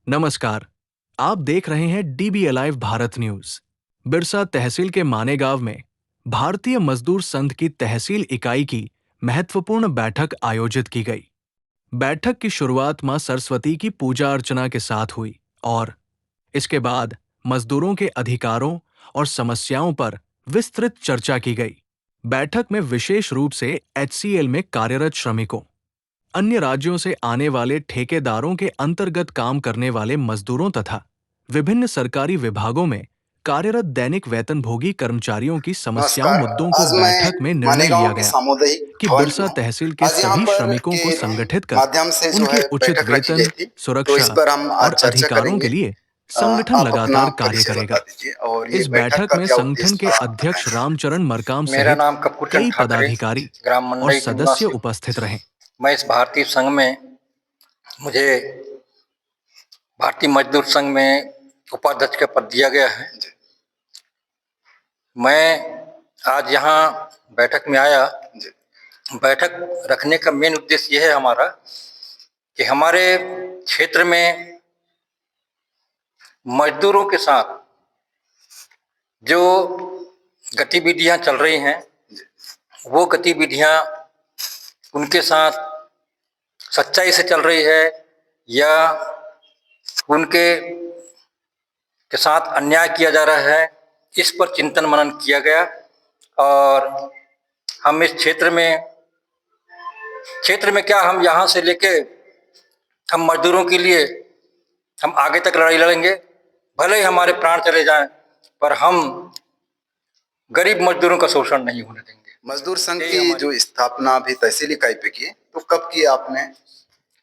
नमस्कार। आप देख रहे हैं DB alive Bharat news. Birsa tehsil के मानेगांव में भारतीय मजदूर संघ की तहसील इकाई की महत्वपूर्ण बैठक आयोजित की गई। बैठक की शुरुआत मां सरस्वती की पूजा अर्चना के साथ हुई और इसके बाद मजदूरों के अधिकारों और समस्याओं पर विस्तृत चर्चा की गई। बैठक में विशेष रूप से एचसीएल में कार्यरत श्रमिकों, अन्य राज्यों से आने वाले ठेकेदारों के अंतर्गत काम करने वाले मजदूरों तथा विभिन्न सरकारी विभागों में कार्यरत दैनिक वेतनभोगी कर्मचारियों की समस्याओं नमस्कार। मुद्दों को आज बैठक में मैं निर्णय मानेगांव लिया के गया सामुदायिक कि भवन में बिरसा हूँ। तहसील के आज यहाँ सभी पर श्रमिकों को के संगठित कर माध्यम से जो उनके है उचित बैठक रखी गई वेतन, थी, तो इस सुरक्षा पर हम आज और चर्चा अधिकारों के करेंगे। लिए संगठन आप अपना लगातार कार्य परिचय बता करेगा। दीजिए और ये इस बैठक बैठक का में क्या संगठन उद्देश्य के था, अध्यक्ष बताएं। रामचरण मरकाम मेरा सहित नाम कपूरचंद कई ठाकरे, पदाधिकारी ग्राम और मंडई सदस्य निवासी। उपस्थित रहे। मैं इस भारतीय संघ में मुझे भारतीय मजदूर संघ में उपाध्यक्ष का पद दिया गया है। मैं आज यहाँ बैठक में आया। बैठक रखने का मेन उद्देश्य यह है हमारा कि हमारे क्षेत्र में मजदूरों के साथ जो गतिविधियां चल रही हैं, वो गतिविधियां उनके साथ सच्चाई से चल रही है या उनके साथ अन्याय किया जा रहा है, इस पर चिंतन मनन किया गया। और हम इस क्षेत्र में क्या, हम यहाँ से लेके हम मजदूरों के लिए हम आगे तक लड़ाई लड़ेंगे। भले ही हमारे प्राण चले जाएं, पर हम गरीब मजदूरों का शोषण नहीं होने देंगे। मजदूर संघ की जो स्थापना भी तहसील इकाई पे की, तो कब की आपने?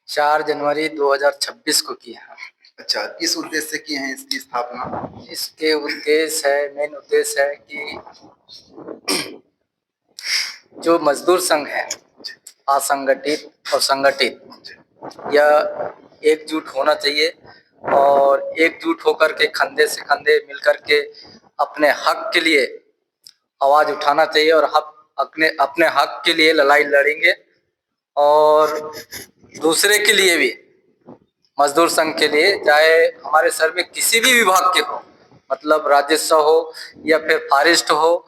4 जनवरी 2026 को की है। अच्छा, किस उद्देश्य से की है इसकी स्थापना? इसके उद्देश्य है, मेन उद्देश्य है कि जो मजदूर संघ है, असंगठित और संगठित, यह एकजुट होना चाहिए और एकजुट होकर के कंधे से कंधे मिलकर के अपने हक के लिए आवाज उठाना चाहिए और अपने हक के लिए लड़ाई लड़ेंगे। और दूसरे के लिए भी, मजदूर संघ के लिए, चाहे हमारे सर में किसी भी विभाग के हो, मतलब राजस्व हो या फिर फॉरेस्ट हो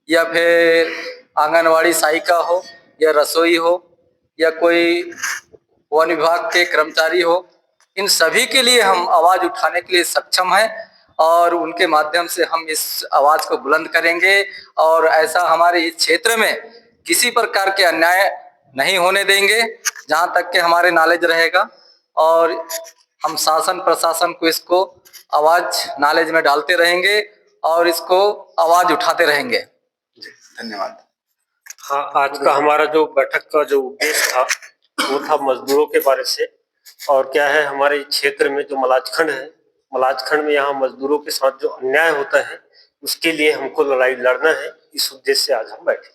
या फिर आंगनवाड़ी सहायिका हो या रसोई हो या कोई वन विभाग के कर्मचारी हो, इन सभी के लिए हम आवाज उठाने के लिए सक्षम हैं और उनके माध्यम से हम इस आवाज को बुलंद करेंगे। और ऐसा हमारे इस क्षेत्र में किसी प्रकार के अन्याय नहीं होने देंगे, जहां तक कि हमारे नॉलेज रहेगा। और हम शासन प्रशासन को इसको आवाज नॉलेज में डालते रहेंगे और इसको आवाज उठाते रहेंगे। धन्यवाद। हाँ, आज का हमारा जो बैठक का जो उद्देश्य था वो था मजदूरों के बारे से। और क्या है, हमारे क्षेत्र में जो मलाजखंड है, मलाजखंड में यहाँ मजदूरों के साथ जो अन्याय होता है उसके लिए हमको लड़ाई लड़ना है। इस उद्देश्य से आज हम बैठे।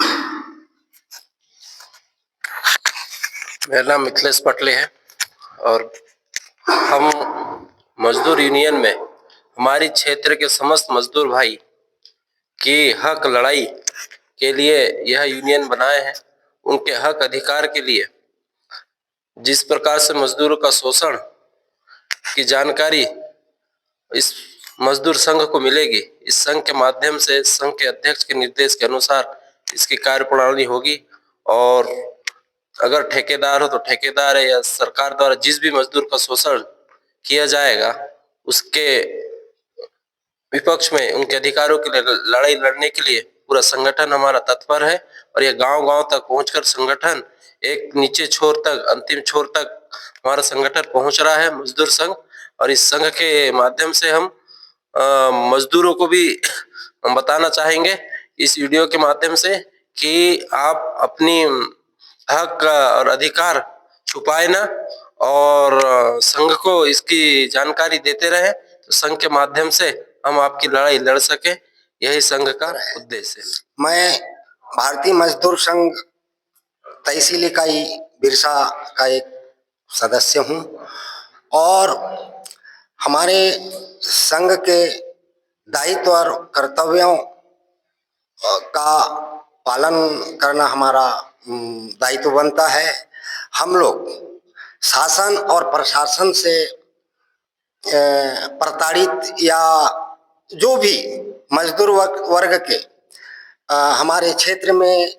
मेरा नाम मिथिलेश पटले है और हम मजदूर यूनियन में हमारी क्षेत्र के समस्त मजदूर भाई की हक लड़ाई के लिए यह यूनियन बनाए हैं। उनके हक अधिकार के लिए जिस प्रकार से मजदूरों का शोषण की जानकारी इस मजदूर संघ को मिलेगी, इस संघ के माध्यम से संघ के अध्यक्ष के निर्देश के अनुसार इसकी कार्यप्रणाली होगी। और अगर ठेकेदार हो तो ठेकेदार है या सरकार द्वारा जिस भी मजदूर का शोषण किया जाएगा, उसके विपक्ष में उनके अधिकारों के लिए लड़ाई लड़ने के लिए पूरा संगठन हमारा तत्पर है। और ये गांव-गांव तक पहुंचकर संगठन एक नीचे छोर तक, अंतिम छोर तक हमारा संगठन पहुंच रहा है, मजदूर संघ। और इस संघ के माध्यम से हम मजदूरों को भी हम बताना चाहेंगे इस वीडियो के माध्यम से कि आप अपनी हक और अधिकार छुपाए ना और संघ को इसकी जानकारी देते रहे, तो संघ के माध्यम से हम आपकी लड़ाई लड़ सके। यही संघ का उद्देश्य है। मैं भारतीय मजदूर संघ तहसील इकाई बिरसा का एक सदस्य हूं और हमारे संघ के दायित्व और कर्तव्यों का पालन करना हमारा दायित्व बनता है। हम लोग शासन और प्रशासन से प्रताड़ित या जो भी मजदूर वर्ग के हमारे क्षेत्र में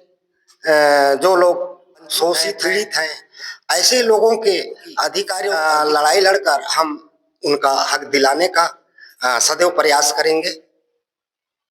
जो लोग शोषित पीड़ित हैं, ऐसे लोगों के अधिकारियों लड़ाई लड़कर हम उनका हक दिलाने का सदैव प्रयास करेंगे।